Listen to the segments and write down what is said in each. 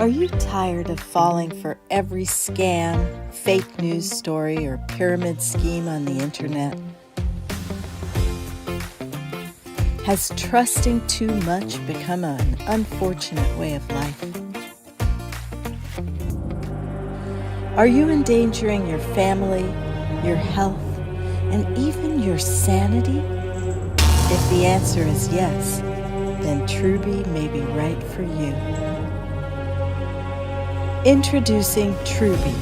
Are you tired of falling for every scam, fake news story, or pyramid scheme on the internet? Has trusting too much become an unfortunate way of life? Are you endangering your family, your health, and even your sanity? If the answer is yes, then Truby may be right for you. Introducing Truby,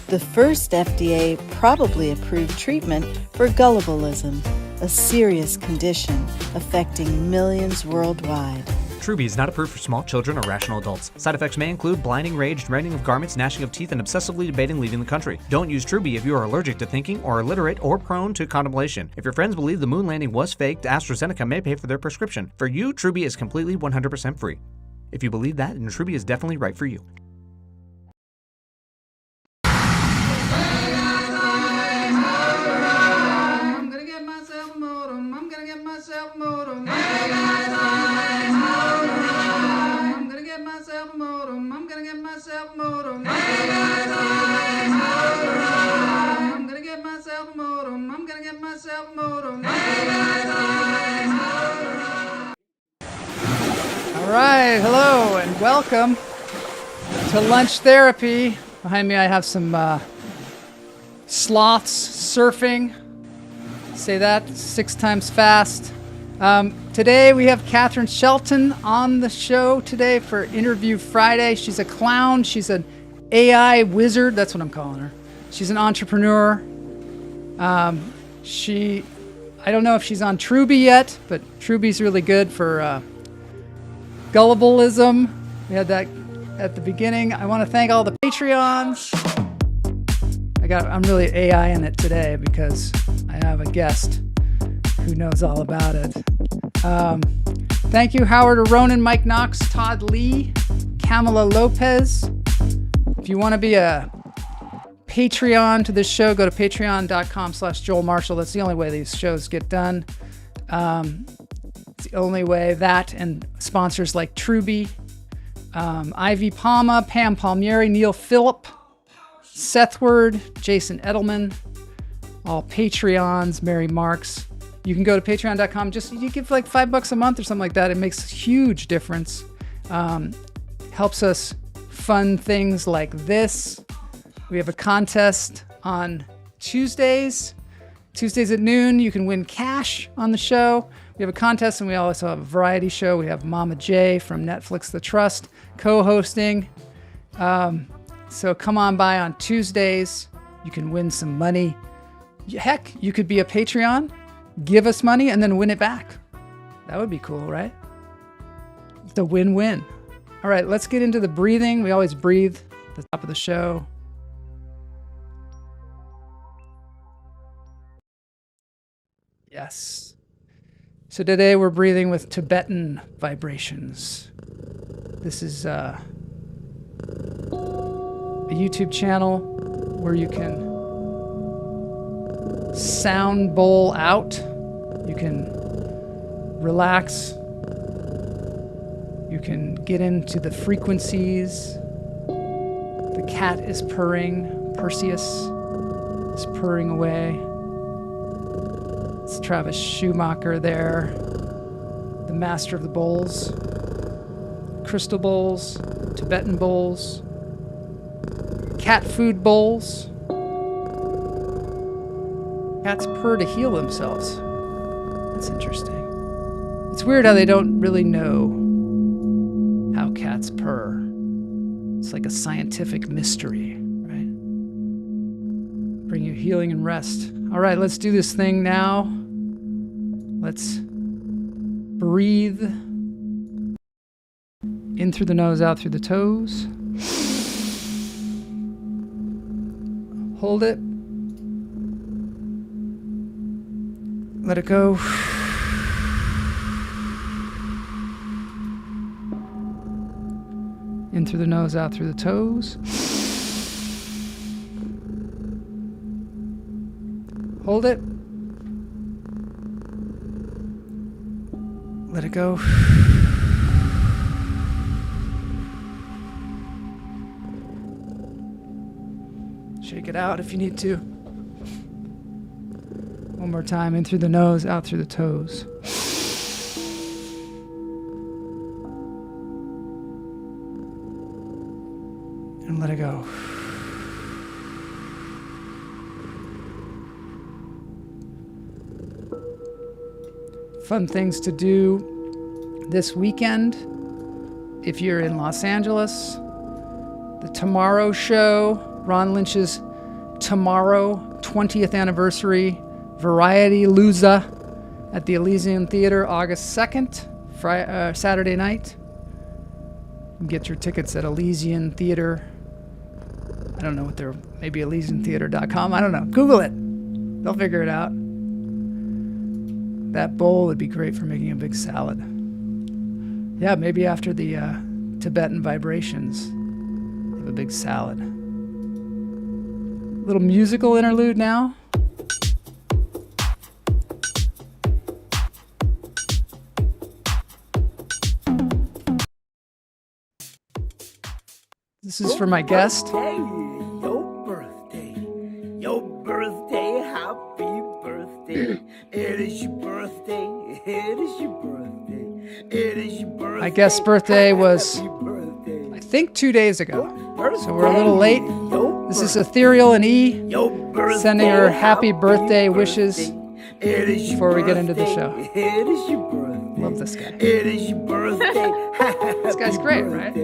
the first FDA probably approved treatment for gullibilism, a serious condition affecting millions worldwide. Truby is not approved for small children or rational adults. Side effects may include blinding rage, rending of garments, gnashing of teeth, and obsessively debating leaving the country. Don't use Truby if you are allergic to thinking or illiterate or prone to contemplation. If your friends believe the moon landing was faked, AstraZeneca may pay for their prescription. For you, Truby is completely 100% free. If you believe that, then Truby is definitely right for you. All right, hello and welcome to Lunch Therapy. Behind me I have some sloths surfing. Say that 6 times fast. Today we have Katharyne Shelton on the show today for Interview Friday. She's a clown. She's an AI wizard. That's what I'm calling her. She's an entrepreneur. I don't know if she's on Truby yet, but Truby's really good for gullibilism. We had that at the beginning. I want to thank all the Patreons. I'm really AI in it today because I have a guest who knows all about it. Thank you, Howard Aronin, Mike Knox, Todd Lee, Camila Lopez. If you want to be a Patreon to this show, go to patreon.com/Joel Marshall. That's the only way these shows get done. It's the only way. That and sponsors like Truby, Ivy Palma, Pam Palmieri, Neil Phillip, Seth Word, Jason Edelman, all Patreons, Mary Marks. You can go to patreon.com. You give like $5 a month or something like that. It makes a huge difference. Helps us fund things like this. We have a contest on Tuesdays. Tuesdays at noon, you can win cash on the show. We have a contest, and we also have a variety show. We have Mama J from Netflix The Trust co-hosting. So come on by on Tuesdays. You can win some money. Heck, you could be a Patreon, give us money, and then win it back. That would be cool, right? It's a win-win. All right, let's get into the breathing. We always breathe at the top of the show. Yes. So today we're breathing with Tibetan vibrations. This is a YouTube channel where you can sound bowl out. You can relax. You can get into the frequencies. The cat is purring. Perseus is purring away. It's Travis Schumacher there, the master of the bowls. Crystal bowls, Tibetan bowls, cat food bowls. Cats purr to heal themselves. That's interesting. It's weird how they don't really know how cats purr. It's like a scientific mystery, right? Bring you healing and rest. All right, let's do this thing now. Let's breathe in through the nose, out through the toes. Hold it. Let it go. In through the nose, out through the toes. Hold it. Let it go. Shake it out if you need to. One more time, in through the nose, out through the toes. And let it go. Fun things to do this weekend. If you're in Los Angeles, the Tomorrow Show, Ron Lynch's Tomorrow 20th anniversary Variety Loza at the Elysian Theater, August 2nd, Saturday night. You can get your tickets at Elysian Theater. I don't know what they're, maybe ElysianTheater.com. I don't know. Google it. They'll figure it out. That bowl would be great for making a big salad. Yeah, maybe after the Tibetan vibrations, have a big salad. Little musical interlude now. This is for my guest. Your birthday, happy birthday. It is your birthday, it is your birthday, it is your birthday. My guest's birthday was, I think, 2 days ago. So we're a little late. This is Ethereal and E sending her happy birthday wishes before we get into the show. It is your birthday. Love this guy. It is your birthday. This guy's great, right?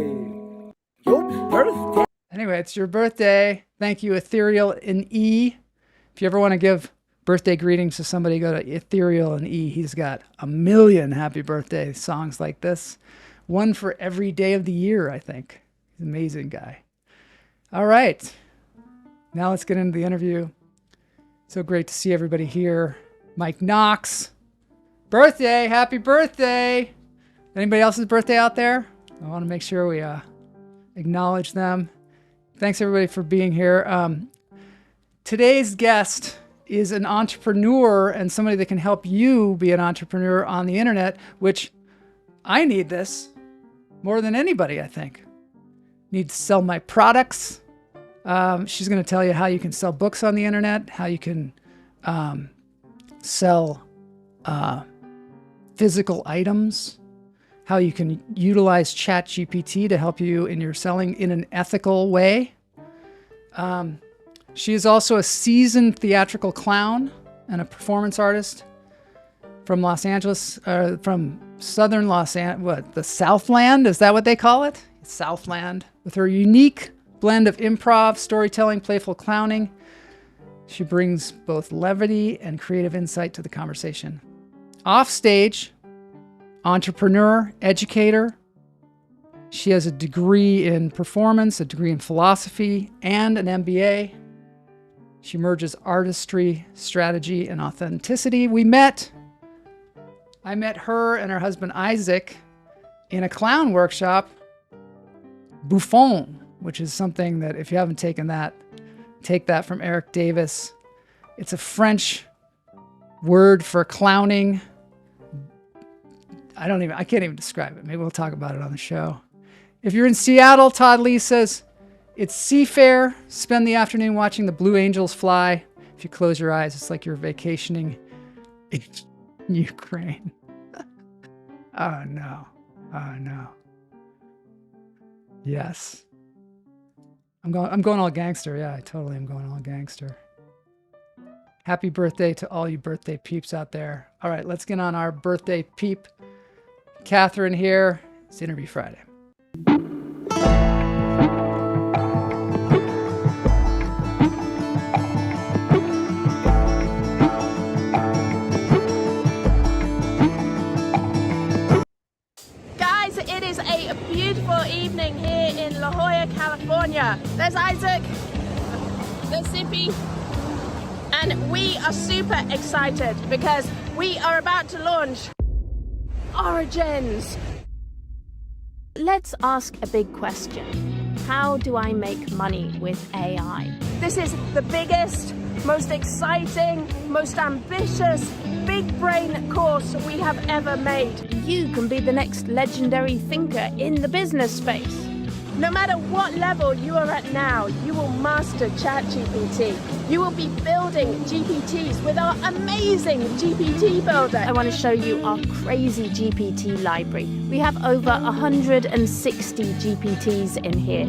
Your birthday. Anyway, it's your birthday. Thank you, Ethereal and E. If you ever want to give birthday greetings to somebody, go to Ethereal and E. He's got 1 million happy birthday songs like this. One for every day of the year, I think. He's an amazing guy. All right. Now let's get into the interview. So great to see everybody here. Mike Knox. Birthday. Happy birthday. Anybody else's birthday out there? I want to make sure we acknowledge them. Thanks everybody for being here. Today's guest is an entrepreneur and somebody that can help you be an entrepreneur on the internet, which I need this more than anybody, I think. Need to sell my products. She's going to tell you how you can sell books on the internet, how you can sell physical items, how you can utilize ChatGPT to help you in your selling in an ethical way. She is also a seasoned theatrical clown and a performance artist from Los Angeles, from southern Los Angeles, the Southland, is that what they call it? Southland. With her unique blend of improv, storytelling, playful clowning, she brings both levity and creative insight to the conversation. Off stage, entrepreneur, educator. She has a degree in performance, a degree in philosophy, and an MBA. She merges artistry, strategy, and authenticity. I met her and her husband Isaac in a clown workshop, Bouffon, which is something that if you haven't taken that, take that from Eric Davis. It's a French word for clowning. I can't even describe it. Maybe we'll talk about it on the show. If you're in Seattle, Todd Lee says, it's seafair. Spend the afternoon watching the Blue Angels fly. If you close your eyes, it's like you're vacationing in Ukraine. Oh no. Oh no. Yes. I'm going all gangster. Yeah, I totally am going all gangster. Happy birthday to all you birthday peeps out there. All right, let's get on our birthday peep. Katharyne here. It's Interview Friday. Guys, it is a beautiful evening here in La Jolla, California. There's Isaac, there's Zippy, and we are super excited because we are about to launch Origins. Let's ask a big question. How do I make money with AI? This is the biggest, most exciting, most ambitious, big brain course we have ever made. You can be the next legendary thinker in the business space. No matter what level you are at now, you will master ChatGPT. You will be building GPTs with our amazing GPT builder. I want to show you our crazy GPT library. We have over 160 GPTs in here.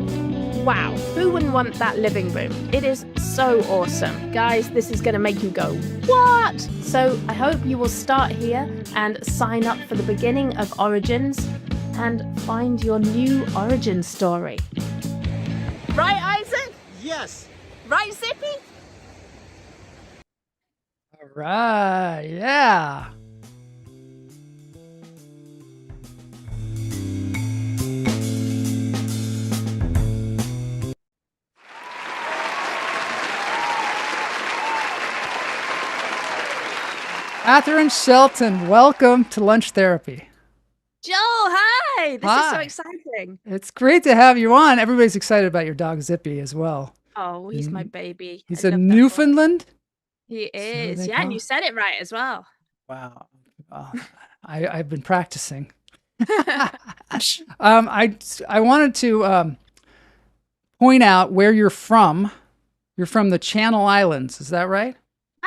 Wow, who wouldn't want that living room? It is so awesome. Guys, this is going to make you go, what? So I hope you will start here and sign up for the beginning of Origins and find your new origin story. Right, Isaac? Yes. Right, Zippy? All right. Yeah. Katharyne Shelton, welcome to Lunch Therapy. Joel, hi! This is so Hi. exciting. It's great to have you on. Everybody's excited about your dog Zippy as well. Oh, he's my baby. He's I a love that boy. Newfoundland? He what is. they Yeah, call and you it? said it right as well. Wow. I've been practicing. I wanted to point out where you're from. You're from the Channel Islands, is that right?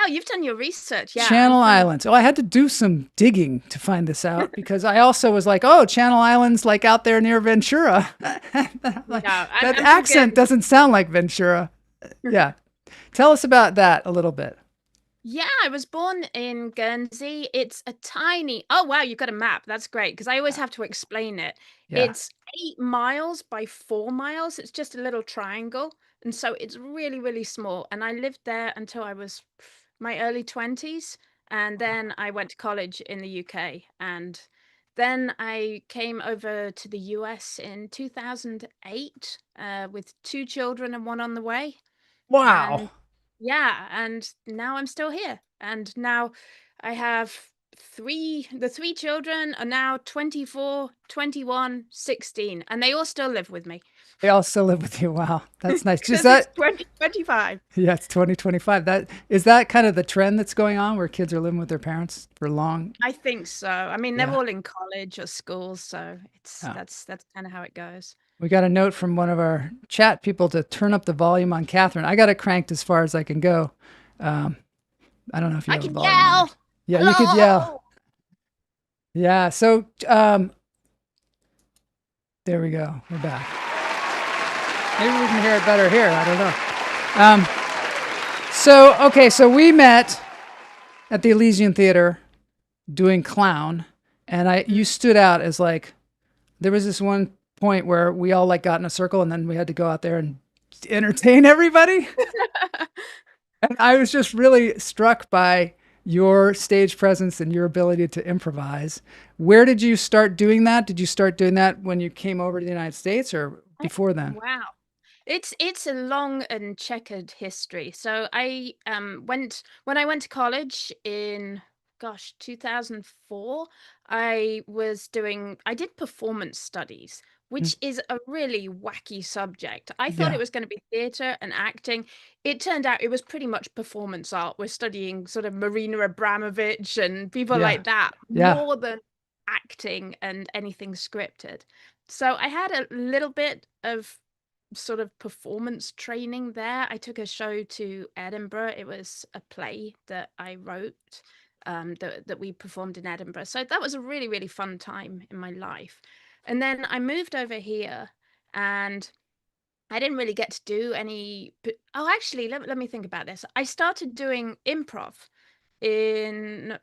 Oh, you've done your research. Yeah. Channel I'm from- Islands. Oh, I had to do some digging to find this out because I also was like, oh, Channel Islands, like out there near Ventura. Like, No, that I'm accent forgetting. doesn't sound like Ventura. Yeah. Tell us about that a little bit. Yeah, I was born in Guernsey. It's a tiny. Oh, wow, you've got a map. That's great because I always have to explain it. Yeah. It's 8 miles by 4 miles. It's just a little triangle. And so it's really, really small. And I lived there until I was my early 20s. And then I went to college in the UK. And then I came over to the US in 2008 with 2 children and 1 on the way. Wow. And yeah, and now I'm still here. And now I have the 3 children are now 24, 21, 16, and they all still live with me. They all still live with you. Wow. That's nice. 'Cause Is that, it's 2025. yeah, it's 2025. Is that kind of the trend that's going on where kids are living with their parents for long? I think so. I mean, they're Yeah. all in college or school, so it's Oh. that's kind of how it goes. We got a note from one of our chat people to turn up the volume on Katharyne. I got it cranked as far as I can go. I don't know if you I have a can volume on yell. there. Yeah, you could yell. Hello! Yeah. So there we go. We're back. Maybe we can hear it better here. I don't know. So we met at the Elysian Theater doing clown, and you stood out as like, there was this one point where we all like got in a circle and then we had to go out there and entertain everybody. And I was just really struck by your stage presence and your ability to improvise. Where did you start doing that? Did you start doing that when you came over to the United States or before then? Wow. It's a long and checkered history. So I went when I went to college in 2004. I did performance studies, which is a really wacky subject. I thought Yeah. it was going to be theater and acting. It turned out it was pretty much performance art. We're studying sort of Marina Abramovich and people Yeah. like that Yeah. more than acting and anything scripted. So I had a little bit of sort of performance training there. I took a show to Edinburgh. It was a play that I wrote that we performed in Edinburgh. So that was a really, really fun time in my life. And then I moved over here and I didn't really get to do any. Oh, actually, let me think about this. I started doing improv in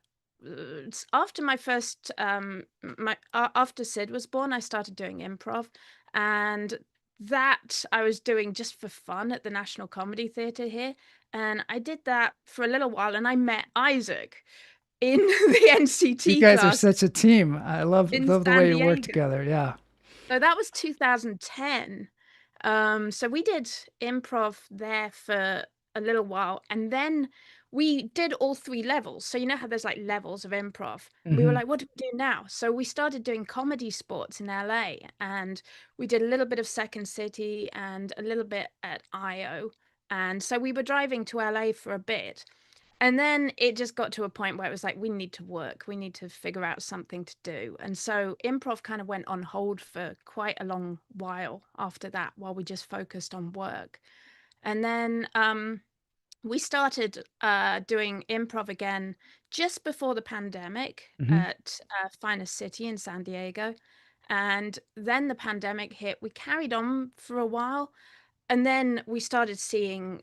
after my first after Sid was born. I started doing improv, and that I was doing just for fun at the National Comedy Theatre here. And I did that for a little while, and I met Isaac in the NCT You guys are class such a team. I love in the San way you work Diego. together. Yeah. So that was 2010. So we did improv there for a little while, and then we did all 3 levels. So you know how there's like levels of improv. We were Mhm. like, what do we do now? So we started doing comedy sports in LA, and we did a little bit of Second City and a little bit at IO. And so we were driving to LA for a bit. And then it just got to a point where it was like, we need to work, we need to figure out something to do. And so improv kind of went on hold for quite a long while after that, while we just focused on work. And then we started doing improv again just before the pandemic Hmm. at Finest City in San Diego. And then the pandemic hit. We carried on for a while. And then we started seeing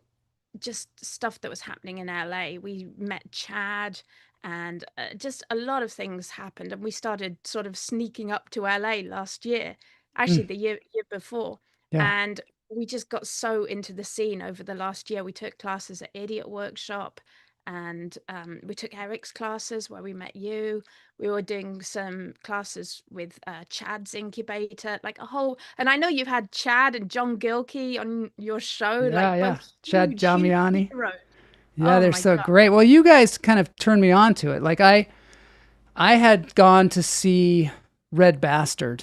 just stuff that was happening in LA. We met Chad, and just a lot of things happened. And we started sort of sneaking up to LA last year, actually Mm, the year before. yeah. And we just got so into the scene over the last year. We took classes at Idiot Workshop, and we took Eric's classes where we met you. We were doing some classes with Chad's incubator, like a whole. And I know you've had Chad and John Gilkey on your show, Yeah, like yeah. both Chad huge Damiani. heroes. Yeah, Oh they're my so God. great. Well, you guys kind of turned me on to it. Like I had gone to see Red Bastard,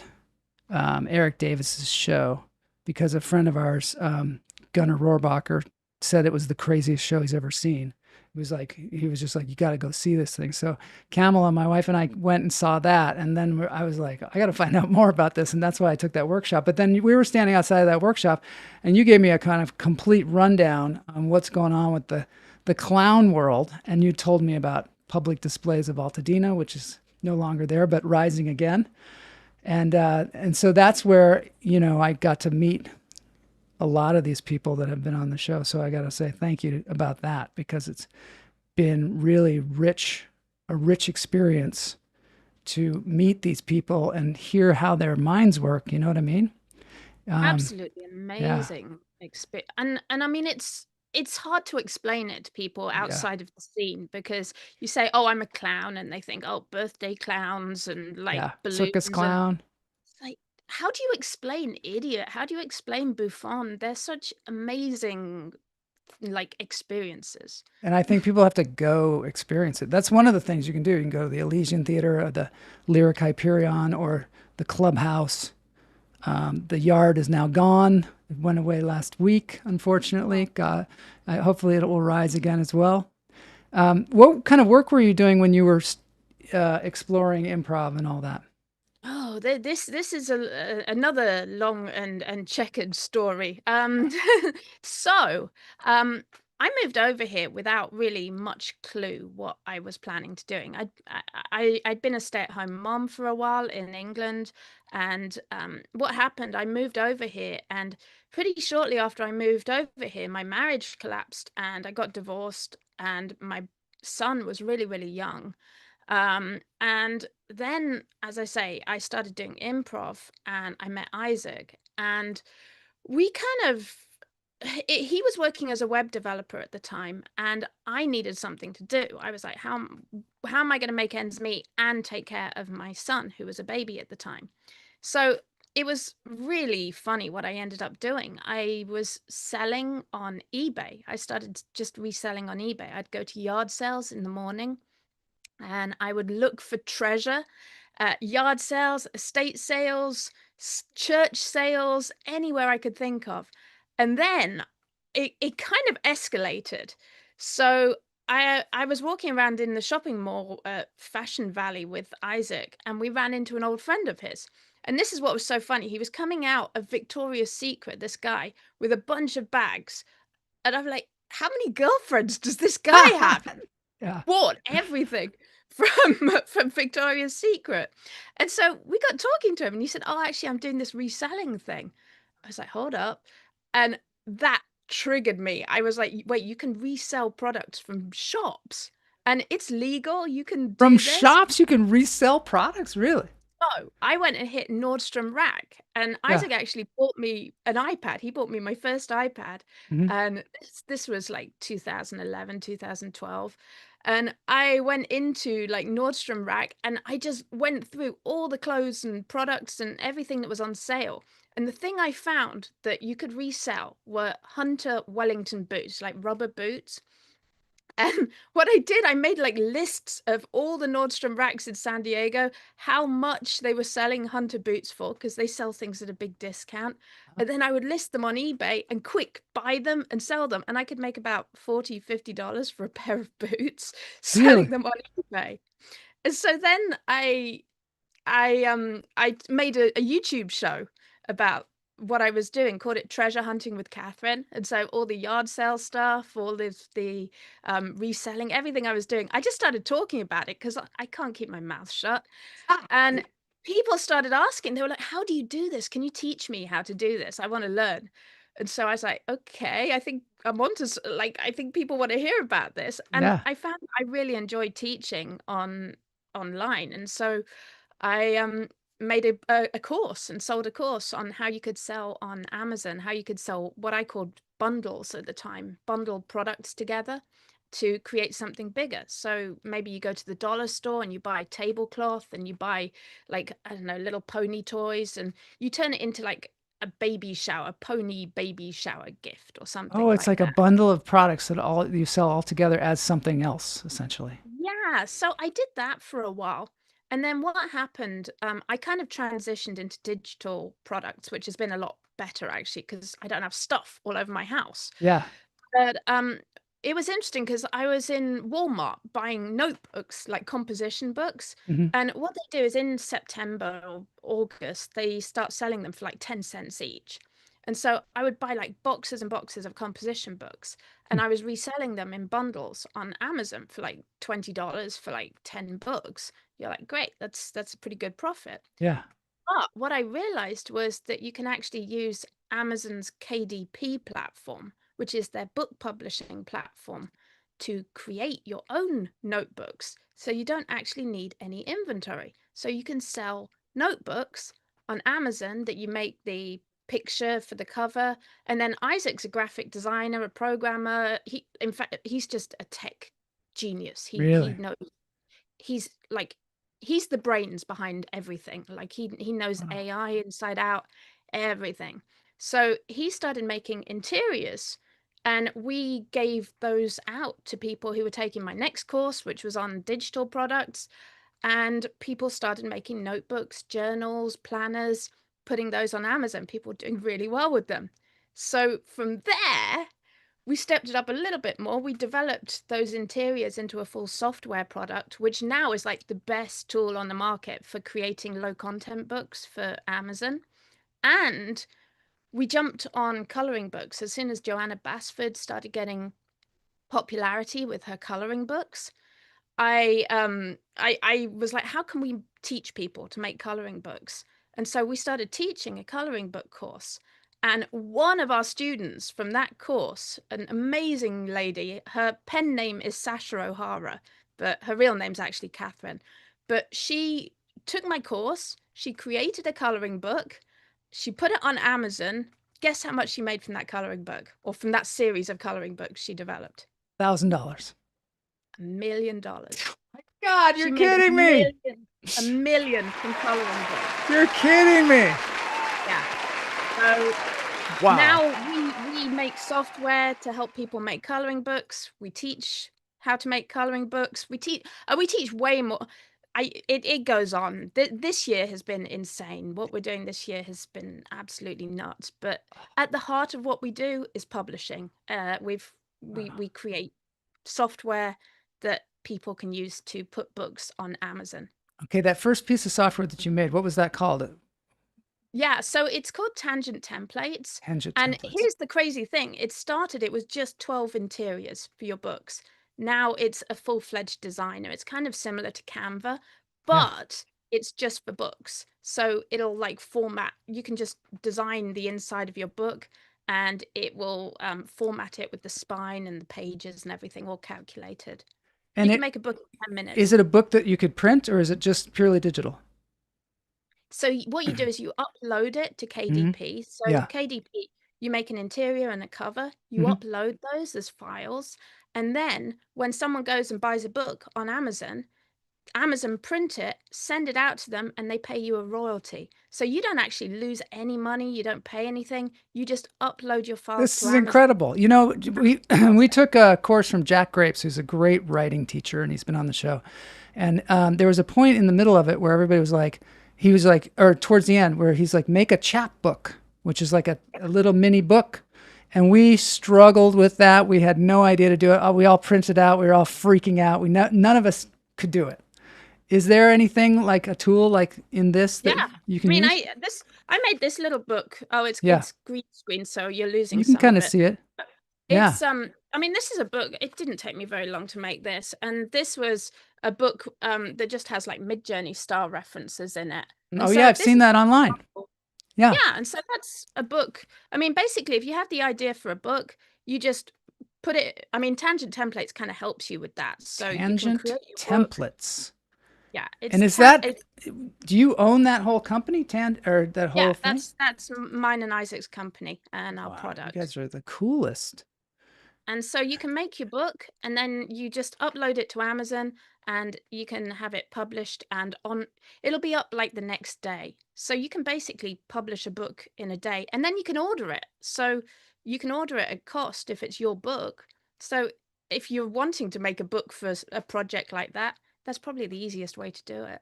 Eric Davis's show, because a friend of ours, Gunnar Rohrbacher, said it was the craziest show he's ever seen. It was like he was just like, you got to go see this thing. So Kamala, my wife, and I went and saw that, and then I was like, I got to find out more about this, and that's why I took that workshop. But then we were standing outside of that workshop, and you gave me a kind of complete rundown on what's going on with the clown world, and you told me about public displays of Altadena, which is no longer there, but rising again. And so that's where, I got to meet a lot of these people that have been on the show. So I got to say thank you about that, because it's been really a rich experience to meet these people and hear how their minds work. You know what I mean? Absolutely Yeah, amazing experience. And I mean, it's hard to explain it to people yeah, outside of the scene, because you say, "Oh, I'm a clown," and they think, "Oh, birthday clowns and like yeah. Circus balloons." And clown. it's like, how do you explain idiot? How do you explain bouffon? They're such amazing like experiences. And I think people have to go experience it. That's one of the things you can do. You can go to the Elysian Theater or the Lyric Hyperion or the Clubhouse. The yard is now gone. It went away last week, unfortunately. God, hopefully it will rise again as well. What kind of work were you doing when you were exploring improv and all that? Oh, this is another long and checkered story. So, um, I moved over here without really much clue what I was planning to doing. I'd been a stay-at-home mom for a while in England, and what happened? I moved over here, and pretty shortly after I moved over here, my marriage collapsed, and I got divorced, and my son was really, really young. And then, as I say, I started doing improv, and I met Isaac, and we kind of he was working as a web developer at the time, and I needed something to do. I was like, how am I going to make ends meet and take care of my son, who was a baby at the time? So it was really funny what I ended up doing. I was selling on eBay. I started just reselling on eBay. I'd go to yard sales in the morning, and I would look for treasure at yard sales, estate sales, church sales, anywhere I could think of. And then it kind of escalated. So I was walking around in the shopping mall at Fashion Valley with Isaac, and we ran into an old friend of his. And this is what was so funny. He was coming out of Victoria's Secret, this guy, with a bunch of bags. And I'm like, how many girlfriends does this guy have? Yeah. Bought everything from Victoria's Secret. And so we got talking to him, and he said, "Oh, actually, I'm doing this reselling thing." I was like, "Hold up." And that triggered me. I was like, "Wait, you can resell products from shops and it's legal? You can From do this?" shops, you can resell products, really? So I went and hit Nordstrom Rack, and Yeah. Isaac actually bought me an iPad. He bought me my first iPad, Hmm. and this was like 2011, 2012. And I went into like Nordstrom Rack, and I just went through all the clothes and products and everything that was on sale. And the thing I found that you could resell were Hunter Wellington boots, like rubber boots. And what I did, I made like lists of all the Nordstrom racks in San Diego, how much they were selling hunter boots for, because they sell things at a big discount. And then I would list them on eBay and quick buy them and sell them. And I could make about $40, $50 for a pair of boots selling Really? them on eBay. And so then I made a YouTube show about what I was doing, called it Treasure Hunting with Katharyne. And so all the yard sale stuff, all of the reselling, everything I was doing, I just started talking about it because I can't keep my mouth shut. And people started asking, they were like, how do you do this? Can you teach me how to do this? I want to learn. And so I was like, okay, I think I think people want to hear about this. And Yeah. I found I really enjoyed teaching online. And so I made a course and sold a course on how you could sell on Amazon, how you could sell what I called bundles at the time, bundle products together to create something bigger. So maybe you go to the dollar store and you buy tablecloth and you buy like, I don't know, little pony toys, and you turn it into like a baby shower, pony baby shower gift or something Oh, it's like like a that. bundle of products that all you sell all together as something else, essentially. Yeah, so I did that for a while. And then what happened, I kind of transitioned into digital products, which has been a lot better actually, because I don't have stuff all over my house. Yeah. But it was interesting because I was in Walmart buying notebooks, like composition books. Hmm. And what they do is in September or August, they start selling them for like 10 cents each. And so I would buy like boxes and boxes of composition books, and I was reselling them in bundles on Amazon for like $20 for like 10 books. You're like, great, that's a pretty good profit. Yeah. But what I realized was that you can actually use Amazon's KDP platform, which is their book publishing platform, to create your own notebooks. So you don't actually need any inventory. So you can sell notebooks on Amazon that you make the picture for the cover. And then Isaac's a graphic designer, a programmer. In fact, he's just a tech genius. He Really? knows he's like he's the brains behind everything. Like he knows Wow. AI inside out, everything. So he started making interiors, and we gave those out to people who were taking my next course, which was on digital products. And people started making notebooks, journals, planners, putting those on Amazon. People were doing really well with them. So from there, we stepped it up a little bit more. We developed those interiors into a full software product, which now is like the best tool on the market for creating low content books for Amazon. And we jumped on coloring books as soon as Joanna Basford started getting popularity with her coloring books. I was like, how can we teach people to make coloring books? And so we started teaching a coloring book course. And one of our students from that course, an amazing lady, her pen name is Sasha O'Hara, but her real name's actually Katharyne. But she took my course, she created a coloring book, she put it on Amazon. Guess how much she made from that coloring book, or from that series of coloring books she developed? $1,000. $1 million. God, She you're made kidding me. a million from coloring books. You're kidding me. Yeah. So Wow. now we make software to help people make coloring books. We teach how to make coloring books. We teach way more. It goes on. This year has been insane. What we're doing this year has been absolutely nuts. But at the heart of what we do is publishing. We create software that people can use to put books on Amazon. Okay, that first piece of software that you made, what was that called? Yeah, so it's called Tangent Templates. Tangent And templates. here's the crazy thing. It was just 12 interiors for your books. Now it's a full-fledged designer. It's kind of similar to Canva, Yeah. but it's just for books. So it'll like format. You can just design the inside of your book, and it will format it with the spine and the pages and everything all calculated. And You can make a book in 10 minutes. is it a book that you could print, or is it just purely digital? So what you do is you upload it to KDP. So Yeah. KDP, you make an interior and a cover, you Mhm. upload those as files, and then when someone goes and buys a book on Amazon, Amazon print it, send it out to them, and they pay you a royalty. So you don't actually lose any money. You don't pay anything. You just upload your files This to is Amazon. incredible. You know, we took a course from Jack Grapes, who's a great writing teacher, and he's been on the show. And there was a point in the middle of it where everybody was like, or towards the end, where he's like, make a chapbook, which is like a little mini book. And we struggled with that. We had no idea to do it. We all printed out. We were all freaking out. None of us could do it. Is there anything like a tool like in this that you can use? I made this little book. Oh, it's green screen, so you're losing You can some kind of of it. see it. It's I mean, this is a book. It didn't take me very long to make this, and this was a book that just has like Mid-Journey style references in it. Oh yeah, I've seen that online. Yeah. Yeah, and so that's a book. I mean, basically, if you have the idea for a book, you just put it. I mean, Tangent Templates kind of helps you with that. So you can Tangent create your book. templates. Yeah, and is that? Do you own that whole company, or that whole thing? That's mine and Isaac's company and our product. You guys are the coolest. And so you can make your book, and then you just upload it to Amazon, and you can have it published, and it'll be up like the next day. So you can basically publish a book in a day, and then you can order it. So you can order it at cost if it's your book. So if you're wanting to make a book for a project like that, that's probably the easiest way to do it.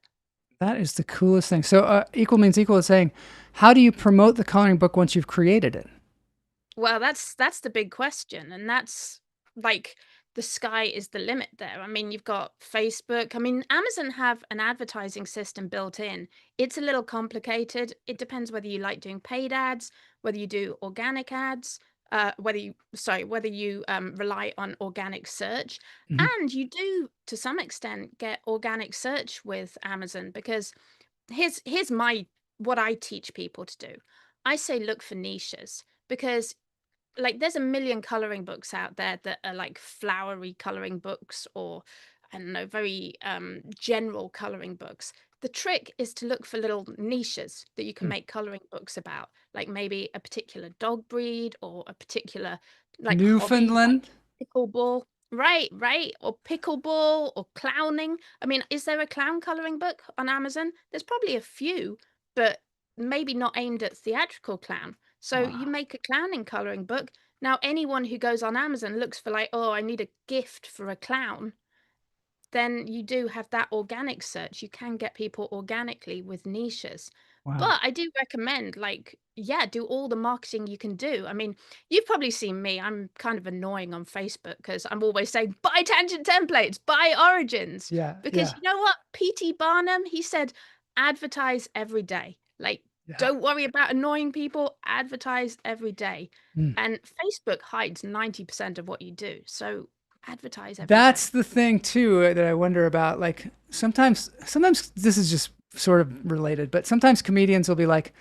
That is the coolest thing. So equal means equal is saying, how do you promote the coloring book once you've created it? Well, that's the big question, and that's like the sky is the limit there. I mean, you've got Facebook. I mean, Amazon have an advertising system built in. It's a little complicated. It depends whether you like doing paid ads, whether you do organic ads, whether you rely on organic search. And you do to some extent get organic search with Amazon, because here's what I teach people to do. I say look for niches, because like there's a million coloring books out there that are like flowery coloring books, or I don't know, very general coloring books. The trick is to look for little niches that you can make coloring books about, like maybe a particular dog breed, or a particular like Newfoundland, hobby, like pickleball, right, or pickleball, or clowning. I mean, is there a clown coloring book on Amazon? There's probably a few, but maybe not aimed at theatrical clown. So you make a clowning coloring book. Now, anyone who goes on Amazon looks for like, oh, I need a gift for a clown. Then you do have that organic search. You can get people organically with niches. But I do recommend, like, do all the marketing you can do. I mean, you've probably seen me. I'm kind of annoying on Facebook because I'm always saying, buy Tangent Templates, buy Origins. Yeah. Because you know what? P.T. Barnum, he said, advertise every day. Like, don't worry about annoying people. Advertise every day. And Facebook hides 90% of what you do. So advertise every That's day. the thing too that I wonder about. Like sometimes this is just sort of related, but sometimes comedians will be like,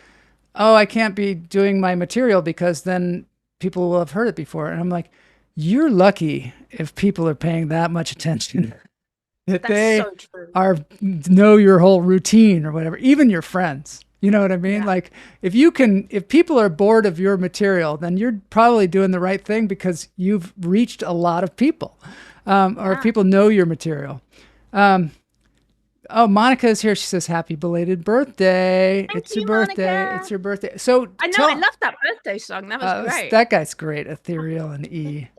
oh, I can't be doing my material because then people will have heard it before. And I'm like, you're lucky if people are paying that much attention. That they know your whole routine or whatever, even your friends. You know what I mean? Like if people are bored of your material, then you're probably doing the right thing because you've reached a lot of people, or people know your material. Oh, Monica is here. She says, happy belated birthday. Thank your you, birthday. Monica. It's your birthday. So I know, I love that birthday song. That was great. That guy's great. Ethereal and E.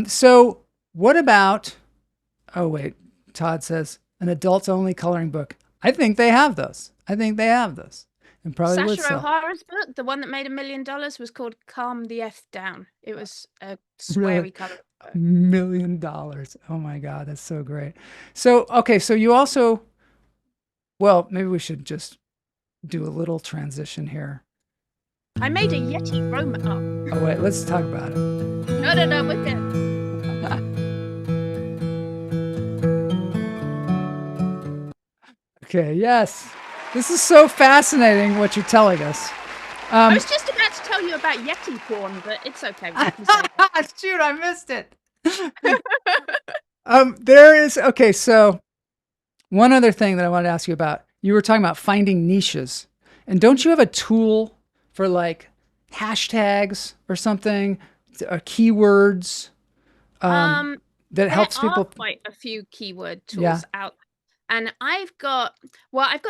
So what about, oh wait, Todd says, an adults only coloring book. I think they have those. And probably would Sasha sell. O'Hara's book, the one that made $1 million, was called Calm the F Down. It was a sweary coloring book. $1 million. Oh my God, that's so great. So, okay, so you also, well, maybe we should just do a little transition here. I made a Yeti Roma. Oh wait, let's talk about it. No, we're good. Okay, yes. This is so fascinating what you're telling us. I was just about to tell you about Yeti porn, but it's okay. Shoot, I missed it. There is, okay, so one other thing that I wanted to ask you about. You were talking about finding niches. And don't you have a tool for like hashtags or something, or keywords that helps people? There are quite a few keyword tools out. And I've got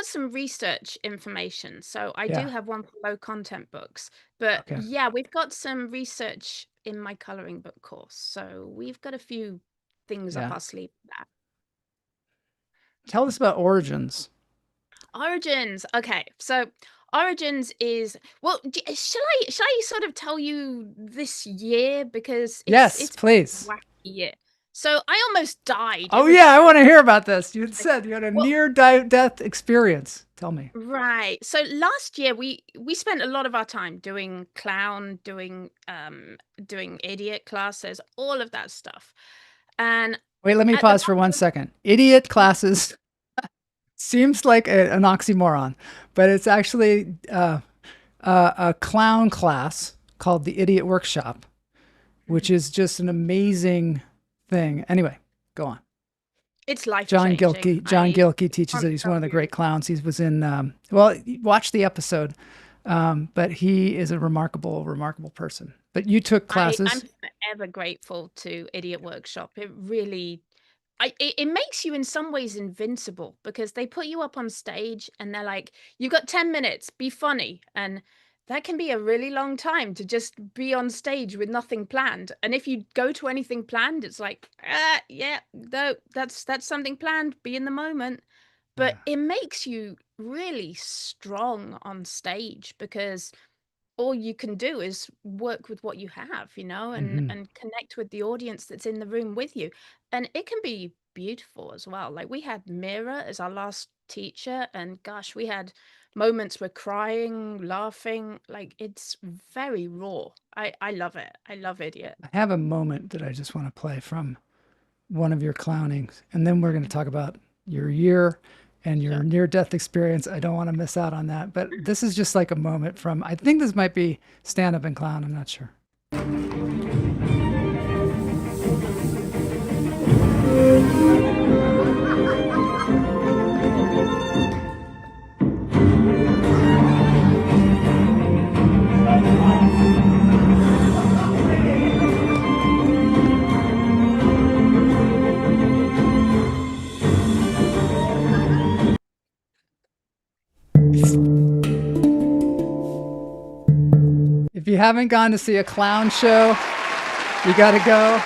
some research information. So I do Yeah. have one for low content books, but Okay. yeah, we've got some research in my coloring book course. So we've got a few things up Yeah. our sleeve for that. Tell us about Origins. Origins. Okay. So Origins is, well, shall I sort of tell you this year, because Yes, it's please. wacky year. So I almost died. It Oh was yeah, I so want to hear about this. You had like, said you had a well, near death experience. Tell me. right. So last year we spent a lot of our time doing clown, doing idiot classes, all of that stuff. And Wait, let me at the pause for back 1 second. Idiot classes seems like an oxymoron, but it's actually a clown class called the Idiot Workshop, which is just an amazing thing. Anyway, go on. it's life John changing. Gilkey. John Gilkey teaches Can't it. He's tell one of the you. great clowns. He was in. Well, watch the episode. But he is a remarkable, remarkable person. But you took I'm classes. forever grateful to Idiot Workshop. It really, it makes you in some ways invincible, because they put you up on stage and they're like, "You got 10 minutes, be funny," and that can be a really long time to just be on stage with nothing planned. And if you go to anything planned, it's like, yeah, no, that's something planned. Be in the moment. But Yeah. it makes you really strong on stage, because all you can do is work with what you have, and Hmm. connect with the audience that's in the room with you. And it can be beautiful as well. Like, we had Mira as our last teacher, and gosh, we had moments where crying, laughing, like, it's very raw. I love it. I love Idiot. I have a moment that I just want to play from one of your clownings, and then we're going to talk about your year and your Sure. near-death experience. I don't want to miss out on that, but this is just like a moment from. I think this might be stand-up and clown. I'm not sure. If you haven't gone to see a clown show, you got to go.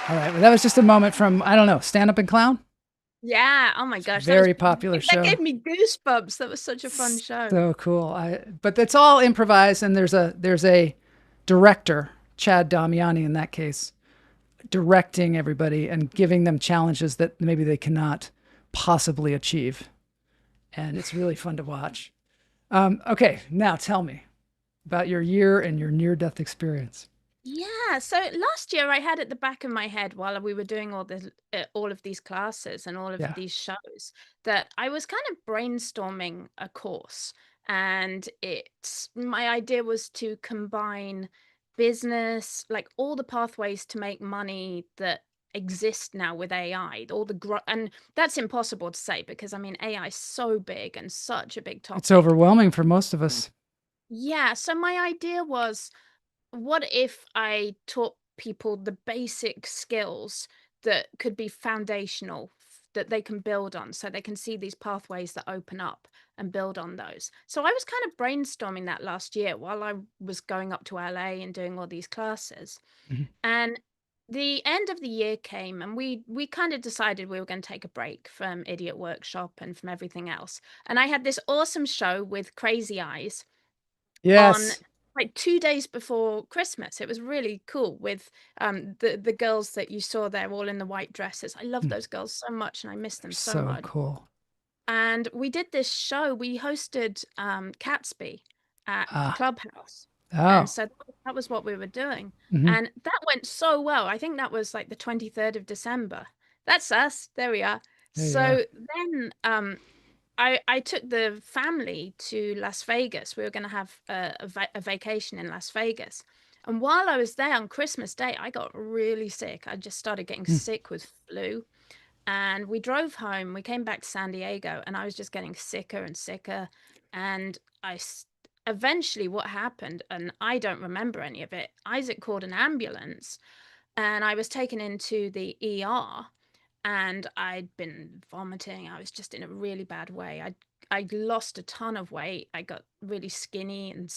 All right, well, that was just a moment from, I don't know, stand up and clown. Yeah. Oh my gosh. Very popular That show. gave me goosebumps. That was such a fun show. So cool. But it's all improvised, and there's a director, Chad Damiani in that case, directing everybody and giving them challenges that maybe they cannot possibly achieve. And it's really fun to watch. Okay, now tell me about your year and your near-death experience. Yeah, so last year I had at the back of my head, while we were doing all of these classes and all of Yeah. these shows, that I was kind of brainstorming a course, and my idea was to combine business, like all the pathways to make money that exist now with AI, and that's impossible to say, because I mean AI is so big and such a big It's topic. overwhelming for most of us. Yeah, so my idea was, what if I taught people the basic skills that could be foundational, that they can build on, so they can see these pathways that open up and build on those? So I was kind of brainstorming that last year while I was going up to LA and doing all these classes. Mhm. And the end of the year came, and we kind of decided we were going to take a break from Idiot Workshop and from everything else. And I had this awesome show with Crazy Eyes on, Yes. like, 2 days before Christmas. It was really cool with, the girls that you saw there all in the white dresses. I love Mm, those girls so much, and I miss they're them so so much. cool. And we did this show. We hosted, Catsby at Ah. Clubhouse, and Oh. so that was what we were doing, Hmm. and that went so well. I think that was, like, the 23rd of December. That's us. There we are. There you are. So then, I took the family to Las Vegas. We were going to have a vacation in Las Vegas. And while I was there on Christmas Day, I got really sick. I just started getting Mm. sick with flu. And we drove home. We came back to San Diego, and I was just getting sicker and sicker. And eventually, what happened, and I don't remember any of it, Isaac called an ambulance, and I was taken into the ER. and I'd been vomiting. I was just in a really bad way. I lost a ton of weight. I got really skinny and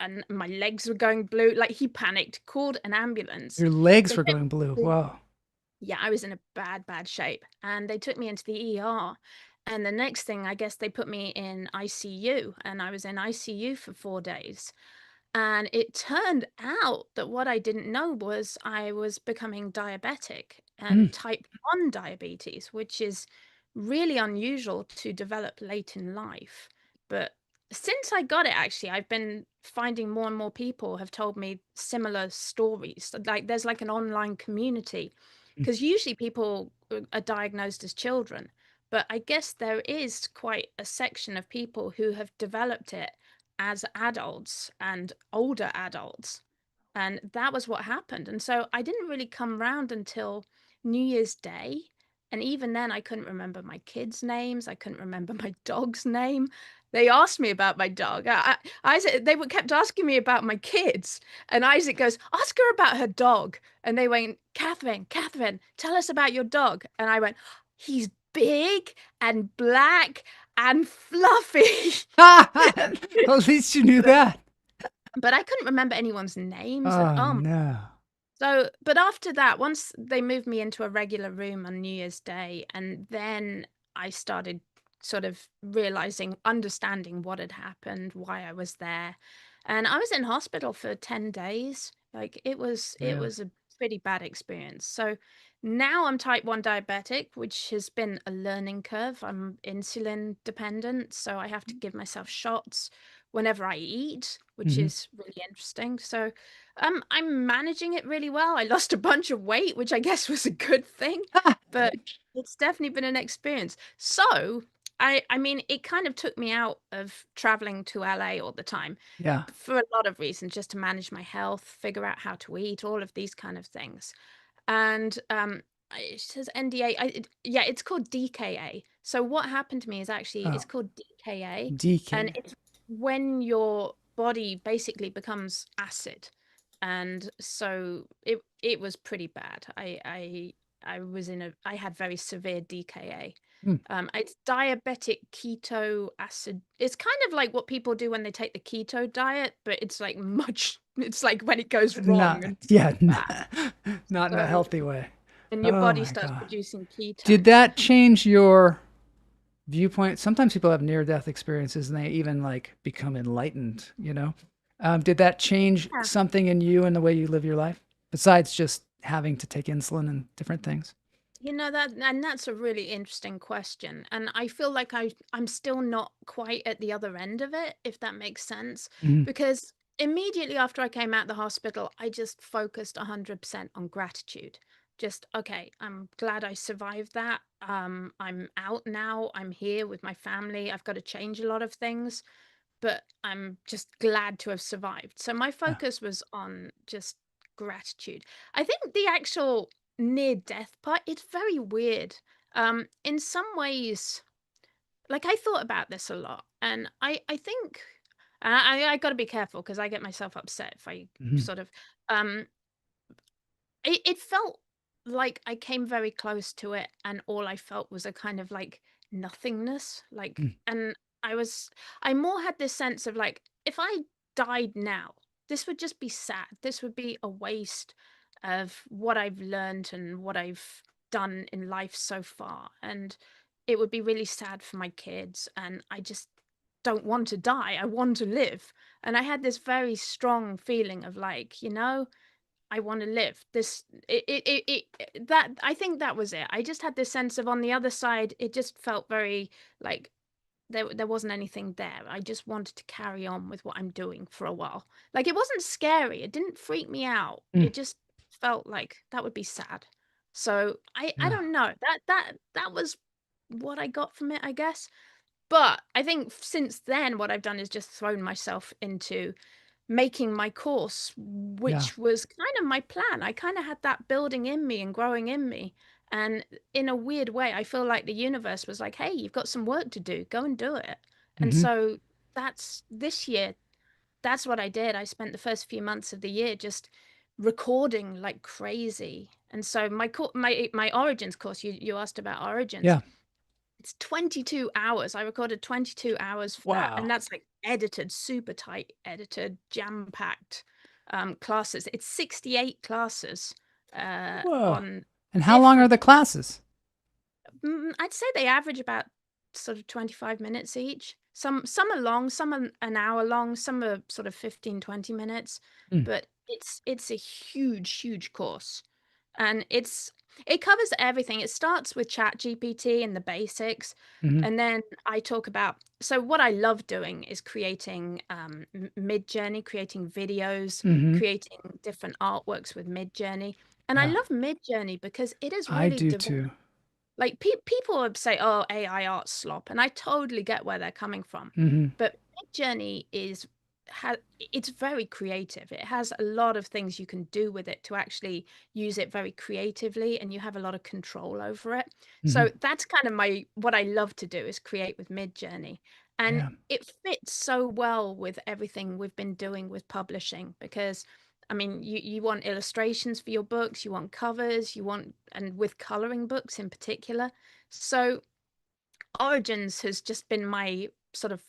and my legs were going blue. Like, he panicked, called an ambulance. Your legs They were took going blue. me- Wow. yeah, I was in a bad shape, and they took me into the ER. And the next thing, I guess they put me in ICU, and I was in ICU for 4 days. And it turned out that what I didn't know was I was becoming diabetic, Mm. and type 1 diabetes, which is really unusual to develop late in life. But since I got it, actually, I've been finding more and more people have told me similar stories. Like, there's like an online community, Mm. because usually people are diagnosed as children. But I guess there is quite a section of people who have developed it as adults and older adults. And that was what happened. And so I didn't really come round until New Year's Day. And even then, I couldn't remember my kids' names. I couldn't remember my dog's name. They asked me about my dog. Isaac, kept asking me about my kids. And Isaac goes, ask her about her dog. And they went, Katharyne, tell us about your dog. And I went, he's big and black and fluffy. At least you knew that. But I couldn't remember anyone's names. And Oh, no. so, but after that, once they moved me into a regular room on New Year's Day, and then I started sort of realizing, understanding what had happened, why I was there. And I was in hospital for 10 days. Like, it Yeah. was a pretty bad experience. So now I'm type 1 diabetic, which has been a learning curve. I'm insulin dependent, so I have to give myself shots whenever I eat, which Mhm. is really interesting. So I'm managing it really well. I lost a bunch of weight, which I guess was a good thing, but it's definitely been an experience. So I mean, it kind of took me out of traveling to LA all the time Yeah. for a lot of reasons, just to manage my health, figure out how to eat, all of these kind of things. And it says NDA. Yeah, it's called DKA. So what happened to me is actually Oh, it's called DKA, and DK. it's when your body basically becomes acid. And so it was pretty bad. I had very severe DKA. Mm. It's diabetic keto acid. It's kind of like what people do when they take the keto diet, but it's like much. It's like when it goes wrong Not, and yeah, bad. not in a So, healthy way. and your Oh body my starts God. producing Did ketones. that change your viewpoint? Sometimes people have near-death experiences and they even like become enlightened, you know? Did that change Yeah. something in you and the way you live your life besides just having to take insulin and different things? That's a really interesting question. And I feel like I'm still not quite at the other end of it, if that makes sense. Mhm. Because immediately after I came out the hospital, I just focused 100% on gratitude. Just, okay, I'm glad I survived that. I'm out now. I'm here with my family. I've got to change a lot of things, but I'm just glad to have survived. So my Yeah. focus was on just gratitude. I think the actual near death part, it's very weird. In some ways, like, I thought about this a lot, and I think, and I got to be careful because I get myself upset if I Mhm. sort of um it felt like I came very close to it, and all I felt was a kind of like nothingness. Like, Mm. and I more had this sense of like, if I died now, this would just be sad. This would be a waste of what I've learned and what I've done in life so far. And it would be really sad for my kids. And I just don't want to die. I want to live. And I had this very strong feeling of like, I want to live. That I think that was it. I just had this sense of, on the other side, it just felt very like there wasn't anything there. I just wanted to carry on with what I'm doing for a while. Like, it wasn't scary. It didn't freak me out. Mm. It just felt like that would be sad. So I Yeah. don't know. That was what I got from it, I guess. But I think since then, what I've done is just thrown myself into making my course, Yeah. which was kind of my plan. I kind of had that building in me and growing in me. And in a weird way, I feel like the universe was like, hey, you've got some work to do. Go and do it. And Mhm. so that's this year, that's what I did. I spent the first few months of the year just recording like crazy. And so my Origins course, you asked about Origins. Yeah. It's 22 hours. I recorded 22 hours for that, and Wow. that's like edited, super tight edited, jam-packed classes. It's 68 classes Whoa. on And how long are different. the classes? I'd say they average about sort of 25 minutes each. Some are long, some are an hour long, some are sort of 15, 20 minutes, Mm. but it's a huge course. And it covers everything. It starts with Chat GPT and the basics, Hmm. and then I talk about, so what I love doing is creating Mid-Journey, creating videos, Hmm. creating different artworks with Mid-Journey. And I Yeah, love Mid-Journey because it has I really do developed. too. Like people would say, "Oh, AI art slop," and I totally get where they're coming from. Hmm. But Midjourney it's very creative. It has a lot of things you can do with it to actually use it very creatively, and you have a lot of control over it. Hmm. So that's kind of what I love to do is create with Midjourney, and Yeah. it fits so well with everything we've been doing with publishing because. I mean, you want illustrations for your books, you want covers, and with coloring books in particular. So Origins has just been my sort of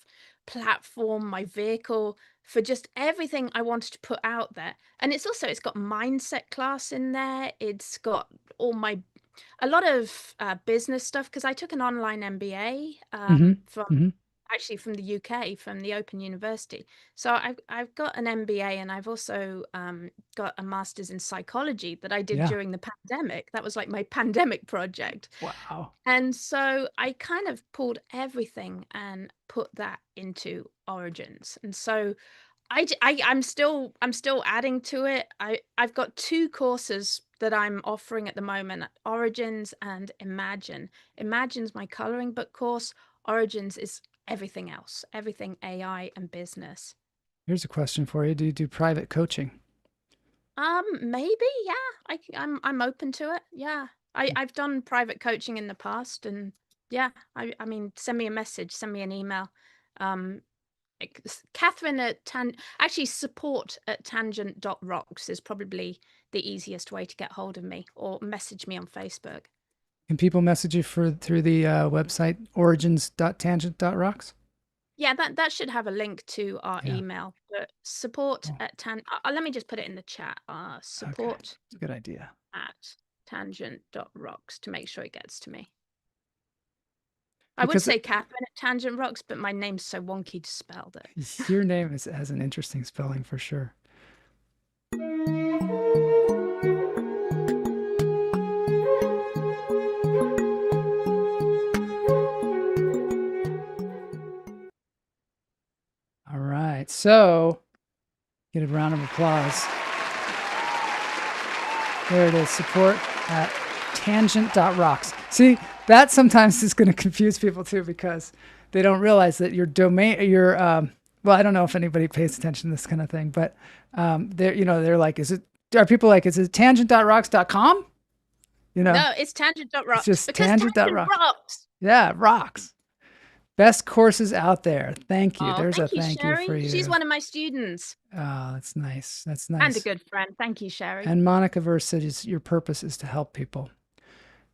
platform, my vehicle for just everything I wanted to put out there. And it's got mindset class in there. It's got all my a lot of business stuff because I took an online MBA Hmm. from Hmm. actually from the UK from the Open University. So I've got an MBA and I've also got a master's in psychology that I did Yeah. during the pandemic. That was like my pandemic project. Wow. And so I kind of pulled everything and put that into Origins. And so I'm still adding to it. I've got two courses that I'm offering at the moment, Origins and Imagine. Imagine's my coloring book course. Origins is everything else, everything AI and business. Here's a question for you. Do you do private coaching? Maybe, yeah. I'm open to it. Yeah. I've done private coaching in the past and yeah, I mean, send me a message, send me an email. Um, Katharyne actually support at tangent.rocks is probably the easiest way to get hold of me or message me on Facebook. Can people message you through the website origins.tangent.rocks? Yeah, that should have a link to our Yeah. email. But support Cool. at let me just put it in the chat. Okay. Support It's a good idea. at tangent.rocks to make sure it gets to me. I would Because say Katharyne at Tangent Rocks, but my name's so wonky to spell that. your name has an interesting spelling for sure. All right. So get a round of applause. There it is. Support at tangent.rocks. See, that sometimes is going to confuse people too because they don't realize that your domain, well, I don't know if anybody pays attention to this kind of thing, but they're like, are people like, is it tangent.rocks.com? No, it's It's tangent.rocks just because Tangent tangent.rocks. rocks. Yeah, rocks. Best courses out there. Thank you. Oh, There's a thank you, thank you for Sherry. She's you. one of my students Oh, that's nice. That's and a nice. good friend. Thank you, Sherry. And Monica Verse said your purpose is to help people.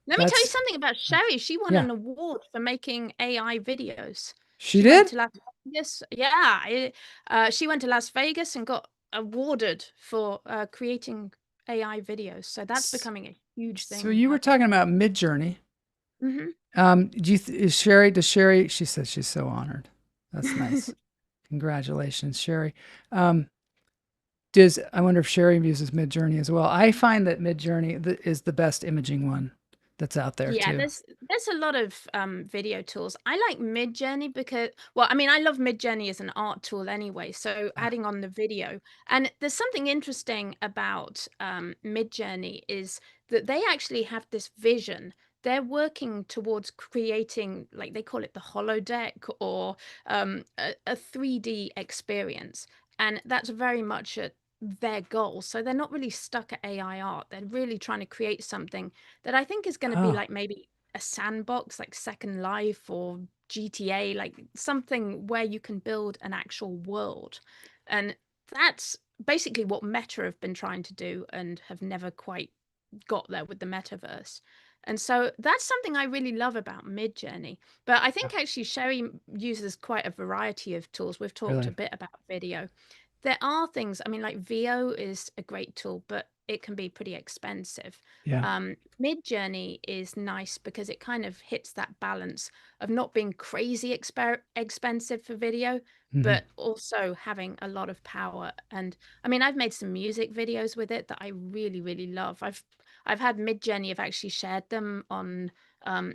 Let me tell you That's, something about Sherry. She won yeah. an award for making AI videos. She went did? to Las Vegas. Yeah, she went to Las Vegas and got awarded for creating AI videos. So that's becoming a huge So thing you were happening. talking about Midjourney. Hmm. Does Sherry, she said she's so honored. That's nice. Congratulations, Sherry. I wonder if Sherry uses Midjourney as well. I find that Midjourney is the best imaging one that's out there Yeah, too. there's a lot of video tools. I like Midjourney because, well, I mean, I love Midjourney as an art tool anyway. So adding on the video, and there's something interesting about Midjourney is that they actually have this vision. They're working towards creating, like they call it the holodeck or a 3D experience, and that's very much their goal. So they're not really stuck at AI art. They're really trying to create something that I think is going to be Oh, like maybe a sandbox, like Second Life or GTA, like something where you can build an actual world. And that's basically what Meta have been trying to do and have never quite got there with the metaverse. And so that's something I really love about Midjourney. But I Yeah, think actually Sherry uses quite a variety of tools. We've talked a really. bit about video. There are things, I mean, like VO is a great tool, but it can be pretty expensive. Yeah. Midjourney is nice because it kind of hits that balance of not being crazy expensive for video, Hmm. but also having a lot of power. And I mean, I've made some music videos with it that I really, really love. I've had Midjourney have actually shared them on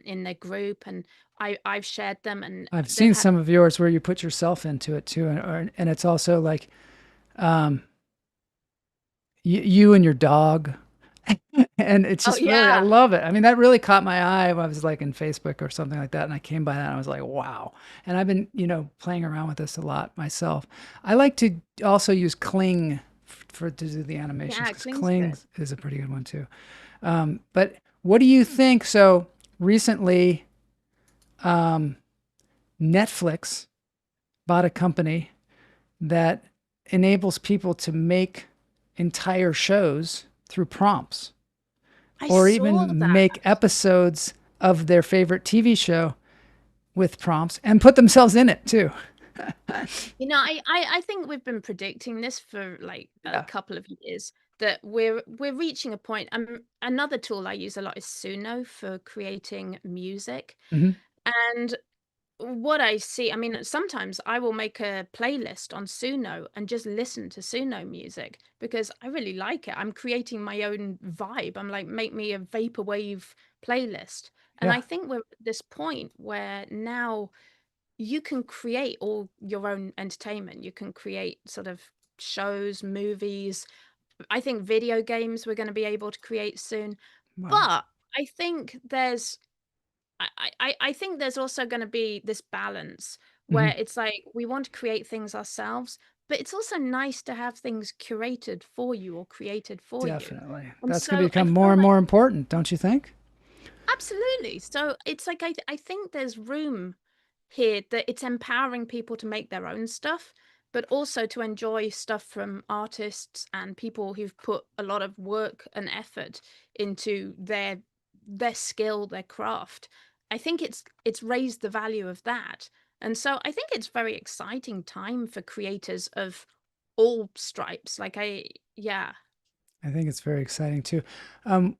in their group, and I've shared them, and I've they've seen had some of yours where you put yourself into it too, and it's also like um, you and your dog, and it's oh just really, I yeah. love it. I mean, that really caught my eye when I was like in Facebook or something like that, and I came by that and I was like, wow. And I've been, playing around with this a lot myself. I like to also use Kling for to do the animations Yeah, because Kling's Kling good. is a pretty good one too. But what do you think? So recently, um, Netflix bought a company that enables people to make entire shows through prompts I or saw even that. make episodes of their favorite TV show with prompts and put themselves in it too. I think we've been predicting this for like a Yeah. couple of years that we're reaching a point. Another tool I use a lot is Suno for creating music. Hmm. And what I see, I mean, sometimes I will make a playlist on Suno and just listen to Suno music because I really like it. I'm creating my own vibe. I'm like, make me a vaporwave playlist. And Yeah. I think we're at this point where now you can create all your own entertainment. You can create sort of shows, movies. I think video games we're going to be able to create soon. Wow. But I think I think there's also going to be this balance Hmm. where it's like we want to create things ourselves, but it's also nice to have things curated for you or created for you. Definitely. And That's going to so I become more feel and like more important, don't you think? absolutely. So it's like I think there's room here that it's empowering people to make their own stuff, but also to enjoy stuff from artists and people who've put a lot of work and effort into their skill, their craft. I think it's raised the value of that. And so I think it's very exciting time for creators of all stripes. Yeah. I think it's very exciting too. Um,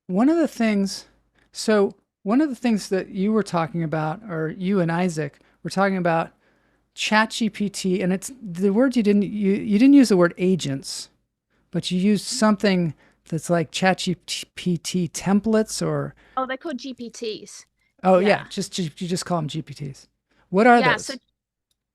one of the things, so one of the things that you were talking about, or you and Isaac were talking about ChatGPT, and it's the word you didn't use the word agents, but you used something that's like ChatGPT templates or Oh, they're called GPTs. oh yeah, Yeah. you just call them GPTs. What are Yeah. So those?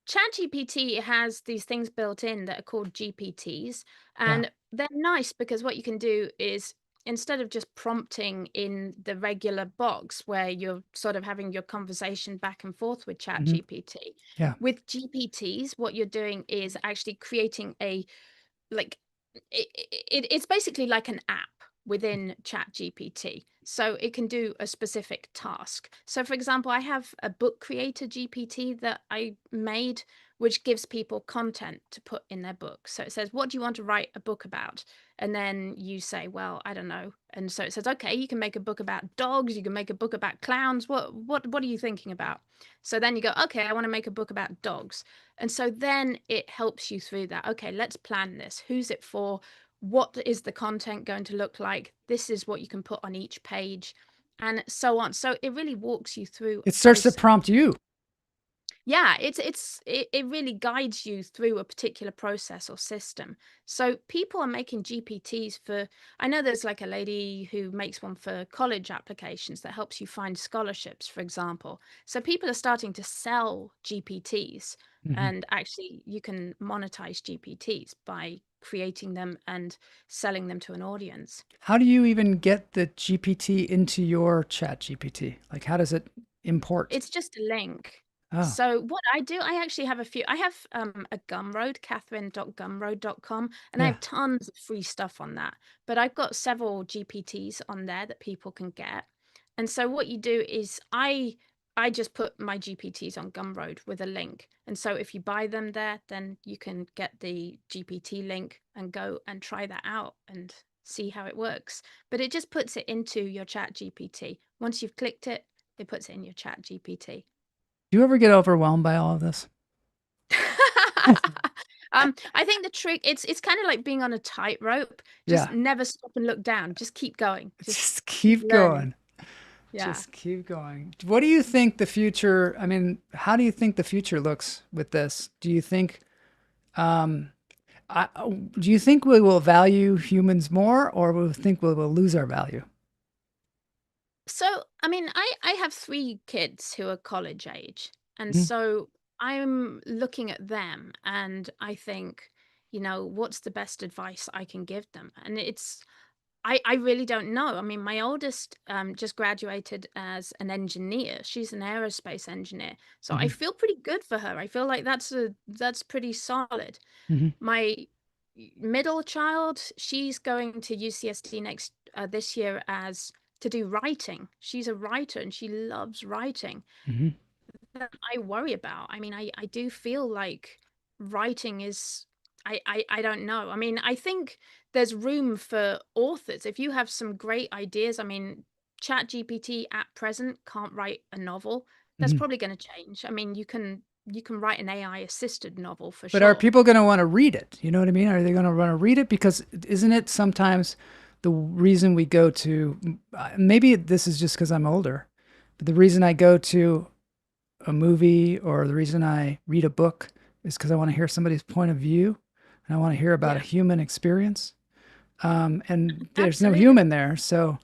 ChatGPT has these things built in that are called GPTs, Yeah. and they're nice because what you can do is instead of just prompting in the regular box where you're sort of having your conversation back and forth with Hmm. ChatGPT, Yeah. with GPTs, what you're doing is actually creating a like it's basically like an app within ChatGPT. So it can do a specific task. So for example, I have a book creator GPT that I made, which gives people content to put in their book. So it says, what do you want to write a book about? And then you say, well, I don't know. And so it says, okay, you can make a book about dogs, you can make a book about clowns. What are you thinking about? So then you go, okay, I want to make a book about dogs. And so then it helps you through that. Okay, let's plan this. Who's it for? What is the content going to look like? This is what you can put on each page, and so on. So it really walks you through a It starts to process. prompt you. Yeah, it really guides you through a particular process or system. So people are making GPTs for, I know there's like a lady who makes one for college applications that helps you find scholarships, for example. So people are starting to sell GPTs, Hmm. and actually you can monetize GPTs by creating them and selling them to an audience. How do you even get the GPT into your chat GPT? Like, how does it import? It's just a link. Oh, So what I do, I actually have a few. I have a Gumroad, Katharyne.gumroad.com, and I yeah. have tons of free stuff on that. But I've got several GPTs on there that people can get. And so what you do is I just put my GPTs on Gumroad with a link. And so if you buy them there, then you can get the GPT link and go and try that out and see how it works. But it just puts it into your chat GPT. Once you've clicked it, it puts it in your chat GPT. Do you ever get overwhelmed by all of this? I think the trick, it's kind of like being on a tightrope. Just Yeah. never stop and look down. Just keep going. Just Keep keep learning. going. Yeah. Just keep going. What do you think the future, I mean, how do you think the future looks with this? Do you think, um, do you think we will value humans more, or do you think we will lose our value? So, I mean, I have 3 kids who are college age, and Mhm. so I'm looking at them and I think, what's the best advice I can give them? And I really don't know. I mean, my oldest just graduated as an engineer. She's an aerospace engineer. So I Mhm. feel pretty good for her. I feel like that's pretty solid. Mhm. My middle child, she's going to UCSD this year as to do writing. She's a writer and she loves writing. Mhm. That I worry about. I mean, I do feel like writing is I don't know. I mean, I think there's room for authors. If you have some great ideas, I mean, ChatGPT at present can't write a novel. That's Mhm. probably going to change. I mean, you can write an AI assisted novel for But are sure. people going to want to read it? You know what I mean? Are they going to want to read it? Because isn't it sometimes the reason we go to, maybe this is just because I'm older, but the reason I go to a movie or the reason I read a book is because I want to hear somebody's point of view and I want to hear about a Yeah, human experience. And there's no absolutely. human there. So,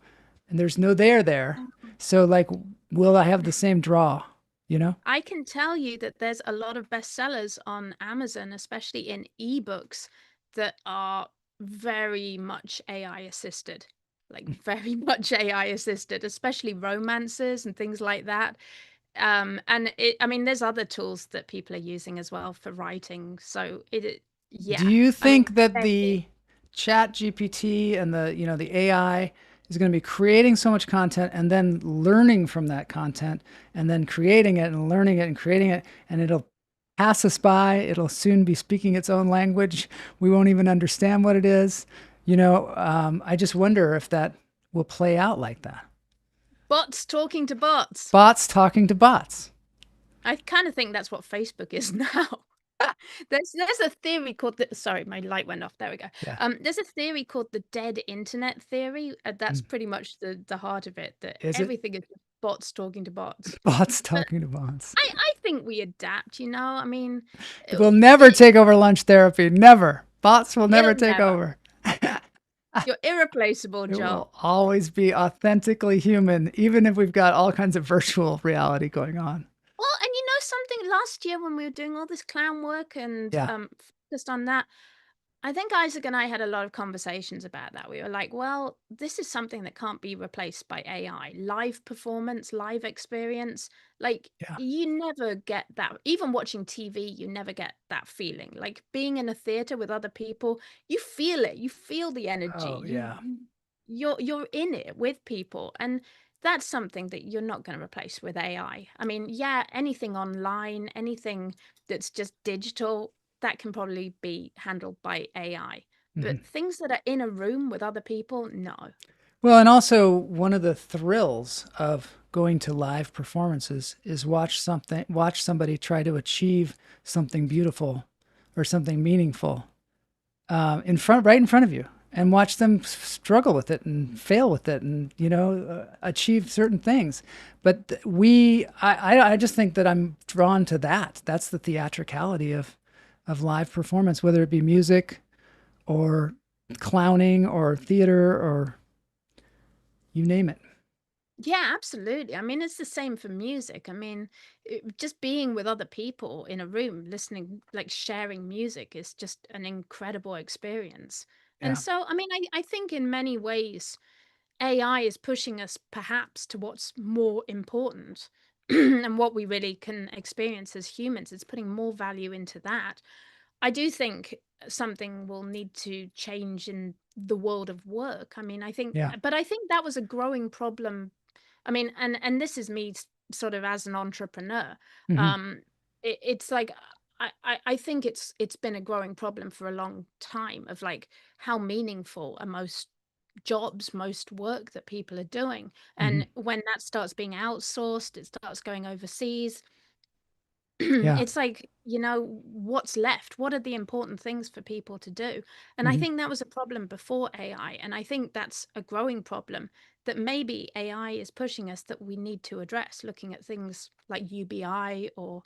and there's no there. So, like, will I have the same draw? You know? I can tell you that there's a lot of bestsellers on Amazon, especially in ebooks, that are very much AI assisted. Like very much AI assisted, especially romances and things like that. I mean, there's other tools that people are using as well for writing. So Do yeah. you I mean, think that they're here. the chat GPT and the AI is going to be creating so much content and then learning from that content and then creating it and learning it and creating it, and it'll pass us by? It'll soon be speaking its own language. We won't even understand what it is. I just wonder if that will play out like that. Bots talking to bots. Bots talking to bots. I kind of think that's what Facebook is now. There's a theory called sorry, my light went off. There we go. Yeah. There's a theory called the dead internet theory. That's Mm. pretty much the heart of it, that Is it everything is just bots talking to bots. bots But talking to bots? I think we adapt, I mean, It will it, never take over lunch therapy. Never. Bots will never it'll take never. over. You're irreplaceable, It Joel. will always be authentically human, even if we've got all kinds of virtual reality going on. Well, and something, last year when we were doing all this clown work and Yeah. focused on that, I think Isaac and I had a lot of conversations about that. We were like, well, this is something that can't be replaced by AI. Live performance, live experience. Like, Yeah. you never get that. Even watching TV, you never get that feeling. Like being in a theater with other people, you feel it. You feel the energy. Oh, yeah. You're in it with people. And that's something that you're not going to replace with AI. I mean, yeah, anything online, anything that's just digital, that can probably be handled by AI. Mhm. But things that are in a room with other people, no. Well, and also one of the thrills of going to live performances is watch somebody try to achieve something beautiful or something meaningful right in front of you, and watch them struggle with it and fail with it, and achieve certain things. But I just think that I'm drawn to that. That's the theatricality of live performance, whether it be music or clowning or theater or you name it. Yeah, absolutely. I mean, it's the same for music. I mean, just being with other people in a room, listening, like sharing music is just an incredible experience. And Yeah. so, I mean, I think in many ways, AI is pushing us perhaps to what's more important and what we really can experience as humans. It's putting more value into that. I do think something will need to change in the world of work. I mean, Yeah. but I think that was a growing problem. I mean, and this is me sort of as an entrepreneur. Hmm. It's like I think it's been a growing problem for a long time of like how meaningful are most jobs, most work that people are doing. And when that starts being outsourced, it starts going overseas. Yeah. It's like, what's left? What are the important things for people to do? And I Hmm. think that was a problem before AI. And I think that's a growing problem that maybe AI is pushing us that we need to address, looking at things like UBI or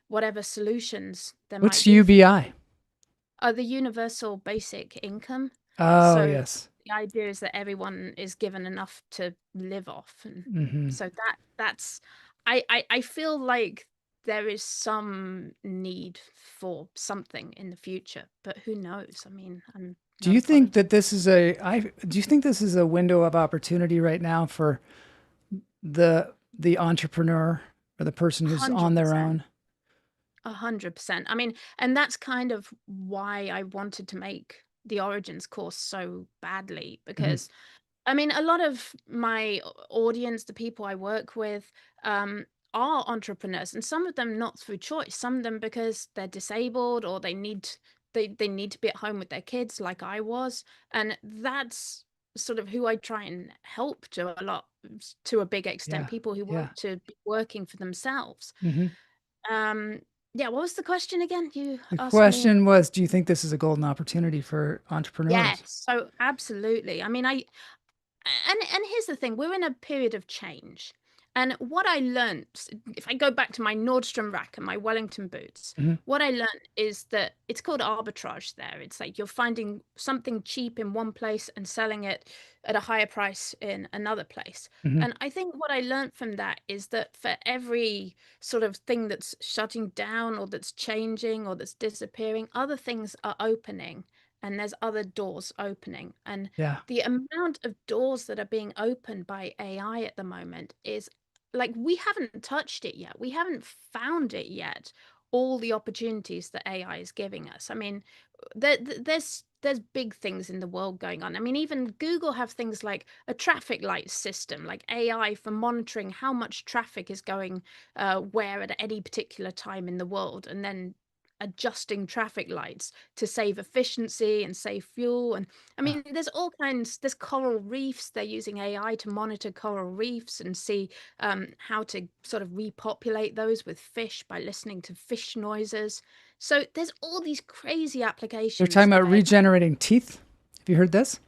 whatever solutions there might What's be for UBI? the universal basic income. Oh, So yes. the idea is that everyone is given enough to live off, and Hmm. so that's I feel like there is some need for something in the future, but who knows? I mean, I'm Do not you a think politician. that do you think this is a window of opportunity right now for the entrepreneur or the person who's on their 100%. own? 100%. I mean, and that's kind of why I wanted to make the Origins course so badly, Hmm. because I mean, a lot of my audience, the people I work with, are entrepreneurs, and some of them not through choice, some of them because they're disabled or they need to be at home with their kids, like I was, and that's sort of who I try and help to a big extent, Yeah. people who Yeah. want to be working for themselves. Hmm. Um, yeah, what was the question again? You The asked me. question was, do you think this is a golden opportunity for entrepreneurs? Yes, so absolutely. I mean, and here's the thing, we're in a period of change. And what I learned, if I go back to my Nordstrom rack and my Wellington boots, Hmm. what I learned is that it's called arbitrage there. It's like you're finding something cheap in one place and selling it at a higher price in another place. Hmm. And I think what I learned from that is that for every sort of thing that's shutting down or that's changing or that's disappearing, other things are opening, and there's other doors opening. And Yeah. the amount of doors that are being opened by AI at the moment is like, we haven't touched it yet. We haven't found it yet. All the opportunities that AI is giving us. I mean, there's big things in the world going on. I mean, even Google have things like a traffic light system, like AI for monitoring how much traffic is going where at any particular time in the world, and then adjusting traffic lights to save efficiency and save fuel. And I Yeah. mean, there's all kinds, there's coral reefs. They're using AI to monitor coral reefs and see how to sort of repopulate those with fish by listening to fish noises. So there's all these crazy They're applications talking of about AI. regenerating teeth. Have you heard this?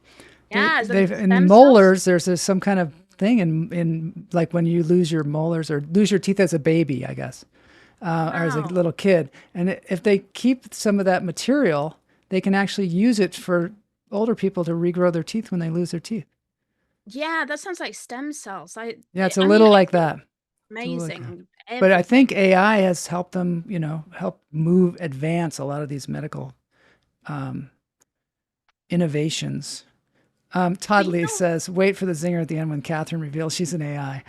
Yeah, They've in the stem cells. molars. There's some kind of thing in like when you lose your molars or lose your teeth as a baby, I guess, or as a Wow. little kid. And if they keep some of that material, they can actually use it for older people to regrow their teeth when they lose their teeth. Yeah, that sounds like stem cells. Yeah, it's a I mean, little I like think that. It's a little like that. amazing But I think everything. AI has helped them, help advance a lot of these medical um, innovations. Todd But you Lee know, says, wait for the zinger at the end when Katharyne reveals she's an AI.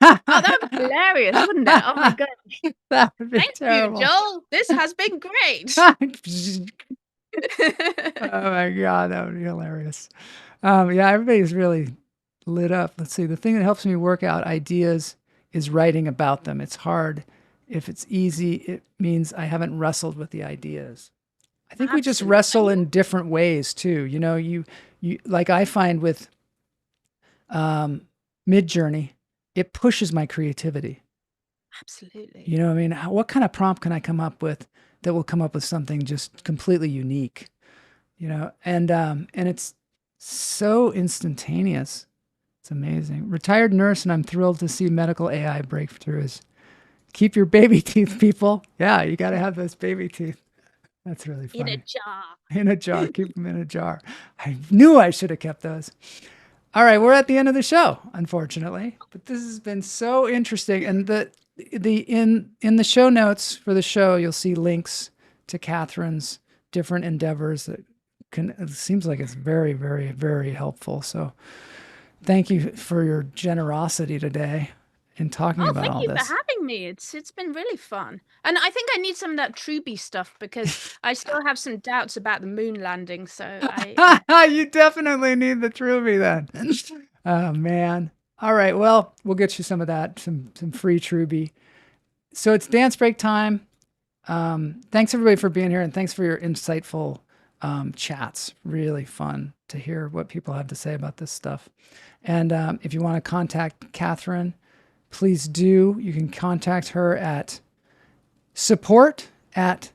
oh, that would be hilarious, wouldn't it? Oh my God. That would be Thank you, terrible. Joel. This has been great. Oh my God, that would be hilarious. Yeah, everybody's really lit up. Let's see. The thing that helps me work out ideas is writing about them. It's hard. If it's easy, it means I haven't wrestled with the ideas. I think we just Absolutely. wrestle in different ways too. You like I find with Mid Journey, it pushes my creativity. Absolutely. You know what I mean? What kind of prompt can I come up with that will come up with something just completely unique? And it's so instantaneous. It's amazing. Retired nurse, and I'm thrilled to see medical AI breakthroughs. Keep your baby teeth, people. Yeah, you got to have those baby teeth. That's really In a funny. jar. In a jar. Keep them in a jar. I knew I should have kept those. All right, we're at the end of the show, unfortunately, but this has been so interesting. And in the show notes for the show, you'll see links to Katharine's different endeavors that it seems like it's very, very, very helpful. So thank you for your generosity today in talking Oh, about thank all you for this. having me. It's been really fun. And I think I need some of that Truby stuff because I still have some doubts about the moon landing. So You definitely need the Truby then. Oh man. All right. Well, we'll get you some of that, some free Truby. So it's dance break time. Thanks everybody for being here, and thanks for your insightful chats. Really fun to hear what people have to say about this stuff. And if you want to contact Katharyne, please do. You can contact her at support at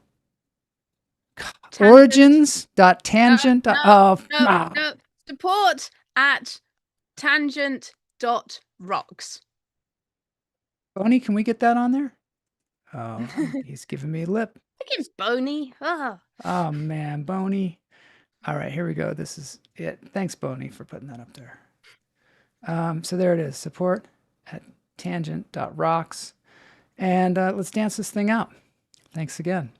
origins.tangent. No, support at tangent.rocks. Boney, can we get that on there? Oh, he's giving me lip. I think it's Boney. Oh, man, Boney. All right, here we go. This is it. Thanks, Boney, for putting that up there. So there it is, support at tangent.rocks. And let's dance this thing out. Thanks again.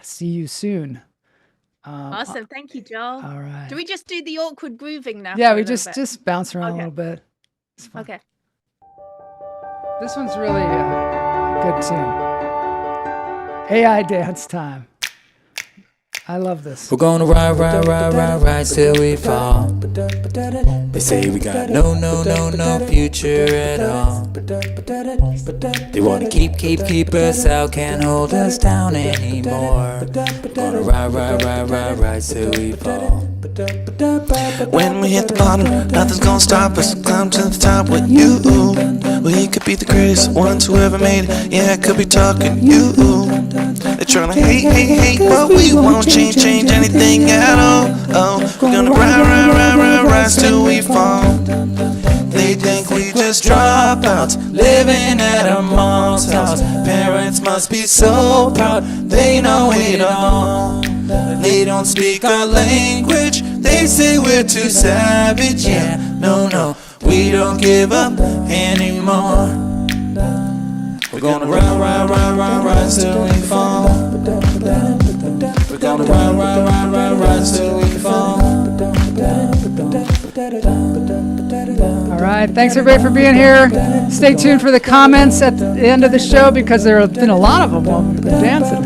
See you soon. Awesome. Thank you, Joel. All right. Do we just do the awkward grooving now? Yeah, we just bounce around a little bit. It's fun. Okay. This one's really a good tune. AI dance time. I love this. We're gonna ride till we fall. They say we got no future at all. They wanna keep us out, can't hold us down anymore. We're gonna ride till we fall. When we hit the bottom, nothing's gonna stop us. Climb to the top with you. We could be the greatest ones who ever made it. Yeah, I could be talking you. They're trying to hate, but we won't change anything at all. Oh, we're gonna rise till we fall. They think we just dropouts, living at a mom's house. Parents must be so proud, they know it all. They don't speak our language, they say we're too savage. Yeah, no, we don't give up anymore. We're gonna ride till we fall. We're gonna ride till we fall. All right. Thanks, everybody, for being here. Stay tuned for the comments at the end of the show because there have been a lot of them while we've been dancing.